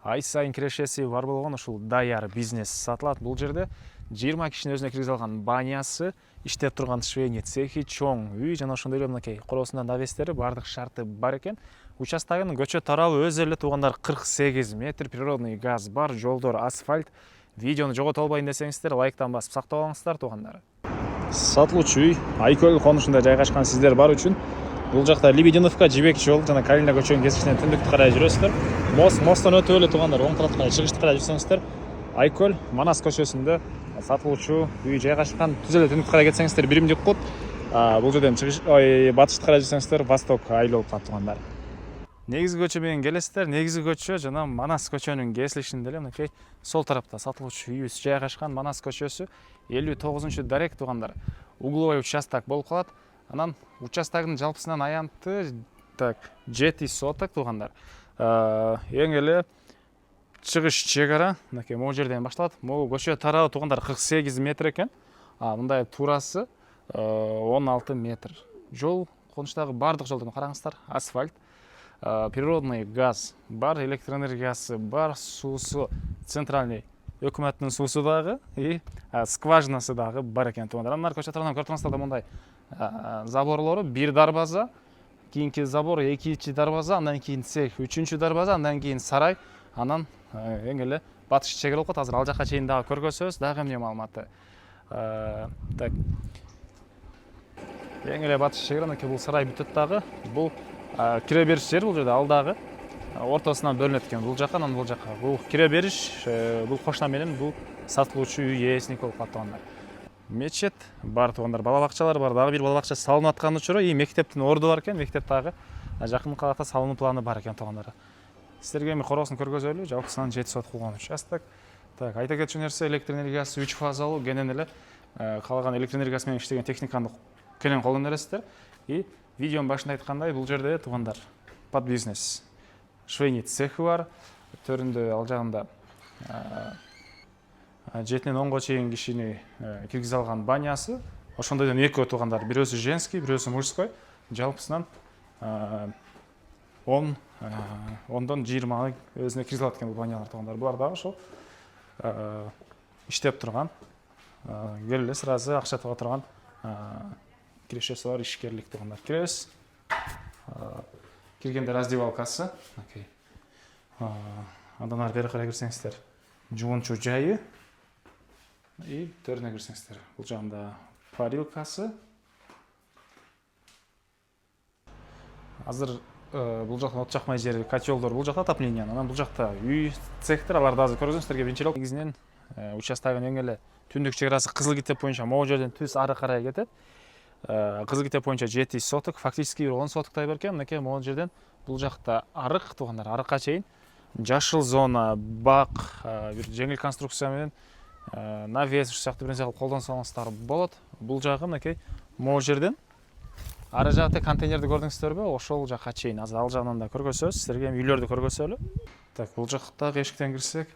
ай сайын кирешеси бар болгон ушул даяр бизнес сатылат. Бул жерде 20 кишинин өзүнө киргизе алган банясы, иштеп турган швейный цехи, чоң үй жана ошондой эле мынакей короосунда навестери бардык шарты бар экен. Участогунун көчө тарабы өзү эле туугандар 48 метр, природный газ бар, жолдор асфальт. Видеону жогото албайын десеңиздер, лайктан басып сактап алыңыздар туугандар. Сатылуучу үй Айкөл конушунда жайгашкан сиздер бар үчүн бул жакта Лебединовка, Жибек жол жана Калина көчөнүн кесишинен түндүктү карай жүрөсүздөр. Мосттон өтүп эле туугандар оң тарапка чыгышты карай жүрсөңүздөр, Айкөл Манас көчөсүндө сатылуучу үй жайгашкан. Түз эле түндүктү карай кетсеңиздер Биримдик кут, бул жерден батышты карай жүрсөңүздөр Восток Айыл болуп калат туугандар. Негизги көчө менен келесиздер. Негизги көчө жана Манас көчөнүн кесилишинде эле мынакей сол тарапта сатылуучу үйүбүз жайгашкан. Манас көчөсү 59-дарек туугандар. Угловой участок болуп калат. Анан участогунун жалпысынан аянты 7 соток туугандар. Эң эле чыгыш чек ара мынакей могу жерден башталат. Могу көчө тарабы туугандар 48 метр экен. Мындай туурасы 16 метр. Жол конуштагы бардык жолдорду караңыздар, асфальт. Природный газ бар, электроэнергиясы бар, суусу центральный өкмөттүн суусу дагы и скважинасы дагы бар экен туугандар. Анан көчө тарабынан көрүп турсаңыздар мондай заборлору, бир дарбаза, кийинки забор, экинчи дарбаза, андан кийин цех, үчүнчү дарбаза, андан кийин сарай, анан эң эле батыш чегара болуп калат. Азыр ал жака чейин дагы көргөзөбүз, дагы эмне маалыматы. Так. Эң эле батыш чегара мынакей бул сарай бүтөт дагы. Бул кире бериш жер, бул жерде ал дагы ортосунан бөлүнөт экен. Бул жака, анан бул жака. Бул кире бериш, бул кошуна менен бул сатылуучу үй ээсиники болуп калат туугандар. Мечет бар туугандар, бала бакчалар бар, дагы бир бала бакча салынып аткан учуру, и мектептин орду бар экен. Мектеп дагы жакын калакта салынуу планы бар экен туугандар. Сиздерге эми короосун көргөзөлү, жалпысынан 7 сот кылган участок. Так, айта кетчү нерсе, электр энергиясы 3 фазалуу, кенен эле калган электр энергиясы менен иштеген техниканы кенен колдоно бересиздер. И видеонун башында айткандай, бул жерде туугандар под бизнес швейный цехи бар. Төрүндө ал жагында 7-ден 10га чейин кишини киргизе алган банясы. Ошондойдон экөө туугандар, бирөөсү женский, бирөөсү мужской. Жалпысынан 10дон 20 өзүнө киргизе алат экен бул банялар туугандар. Булар дагы ошол иштеп турган, келе сразу акча таба турган кирешеси бар ишкерлик туугандар. Киребиз. Киргенде раздевалкасы. Андан ары бери карай кирсеңиздер, жуунчу жайы. И төрүнө кирсеңиздер, бул жагында парилкасы. Азыр бул жактан от жакмай жери, котелдор бул жакта отоплениянын. Анан бул жакта үй, цехтер, аларды азыр көргөнсүздөргө биринчи эле негизинен участогунун эң эле түндүк чек-арасы Кызыл Китеп боюнча могу жерден түз ары карай кетет. Кызыл Китеп боюнча 7 соток, фактически 10 сотоктой бар экен. Мынакей могу жерден бул жакта арык туугандар, арыкка чейин жашыл зона, бак, бир жеңил конструкция менен навес сыяктуу бир нерсе кылып колдонсоңуздар болот. Бул жагы мынакей могу жерден ары жакта контейнерди көрдүңүздөрбү? Ошол жака чейин. Азыр ал жагынан да көргөзөбүз, сиздерге үйлөрдү көргөзөлү. Так, бул жактагы эшиктен кирсек,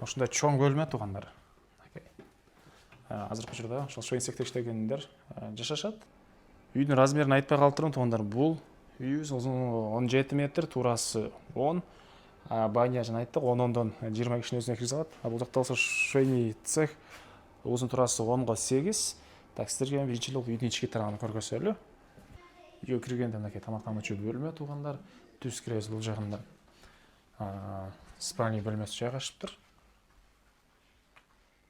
ушундай чоң бөлмө туугандар. Азыркы учурда ошол швейный цехте иштегендер жашашат. Үйдүн размерин айтпай калыптырмын туугандар. Бул үйүбүз узуну 17 метр, туурасы 10. Баня жана айттык, 10-дон 20 кишини өзүнө киргизе алат. Бул жакта болсо швейный цех, узун туурасы 10га 8. Так, сиздерге биринчи эле үйдүн ички тарабын көргөзөлү. Үйгө киргенде мынакей тамактануучу бөлмө туугандар. Түз киребиз, бул жагында спальный бөлмөсү жайгашыптыр.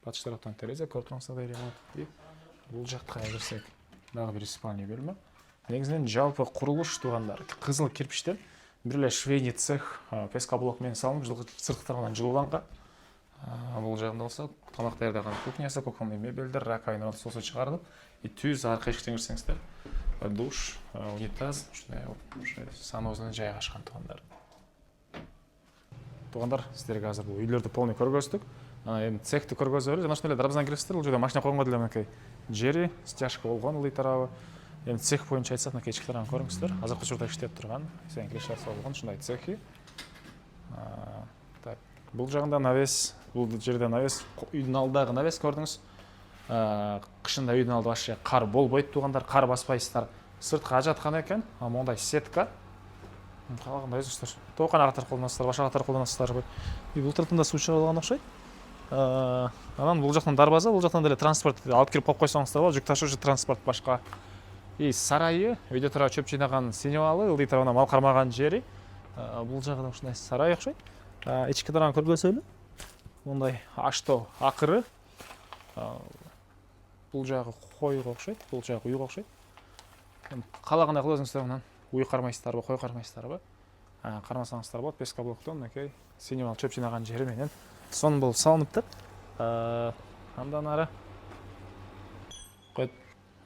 Батыш тараптан терезе, көрүп турсаңыздар да. Бул жакка кирсек, дагы бир спальный бөлмө. Негизинен жалпы курулуш туугандар кызыл кирпичтен бир эле швейный цех пескоблок менен салынып, сырткы тарабынан жылууланган. Бул жагында болсо тамак даярдаган кухнясы, кухонный мебелдер, раковина сосу чыгарылып, и түз аркы эшиктен кирсеңиздер, душ, унитаз, санузел жайгашкан туугандар. Туугандар, сиздерге азыр бул үйлөрдү полный көргөздүк. Эми цехти көргөзөлү. Жана ошондой эле дарбазадан киресиздер. Бул жерде машина койгонго деле мынакей жери, стяжка болгон ылдый тарабы. Эми цех боюнча айтсак, мынакей ички тарабын көрүңүздөр. Азыркы учурда иштеп турган, кирешеси болгон ушундай цехи. Так, бул жагында навес, бул жерде навес, үйдүн алдындагы навес көрдүңүз. Кышында үйдүн алды башы кар болбойт туугандар, кар баспайсыздар. Сыртка ажаткан экен, мондай сетка. кандай өзүңүздөр тоокан катары колдоносуздар, башка катары колдоносуздарбы? Бул тараптан да суу чыгып алган окшойт. Анан бул жактан дарбаза, бул жактан деле транспорт алып кирип коюп койсоңуздар болот, жүк ташуучу транспорт башка. И сарайы, үйдө тура чөп жыйнаган синебалы, ылдый тарабына мал кармаган жери. Бул жагы да ушундай сарай окшойт. Ички тарабын көргөзөлү. Мындай аштоо акыры. Бул жагы койго окшойт, бул жагы уйга окшойт. Каалагандай кылып өзүңүздөр мындан уй кармайсыздарбы, кой кармайсыздарбы? Кармасаңыздар болот. Пескоблоктон мынакей синемал чөп жыйнаган жери менен сонун болуп салыныптыр. Андан ары койт.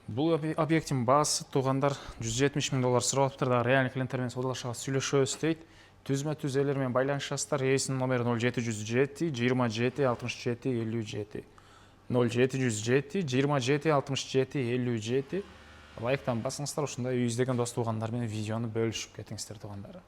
Бул объекттин баасы туугандар $170,000 сурап атыптыр. Дагы реальный клиенттер менен соодалашабыз, сүйлөшөбүз дейт. Түзмө-түз элер менен байланышасыздар. Эсинин номери 0707 27 67 57. 0707 27 67 57. Лайктан басыңыздар, ушундай үй издеген дос туугандар менен видеону бөлүшүп кетиңиздер туугандар.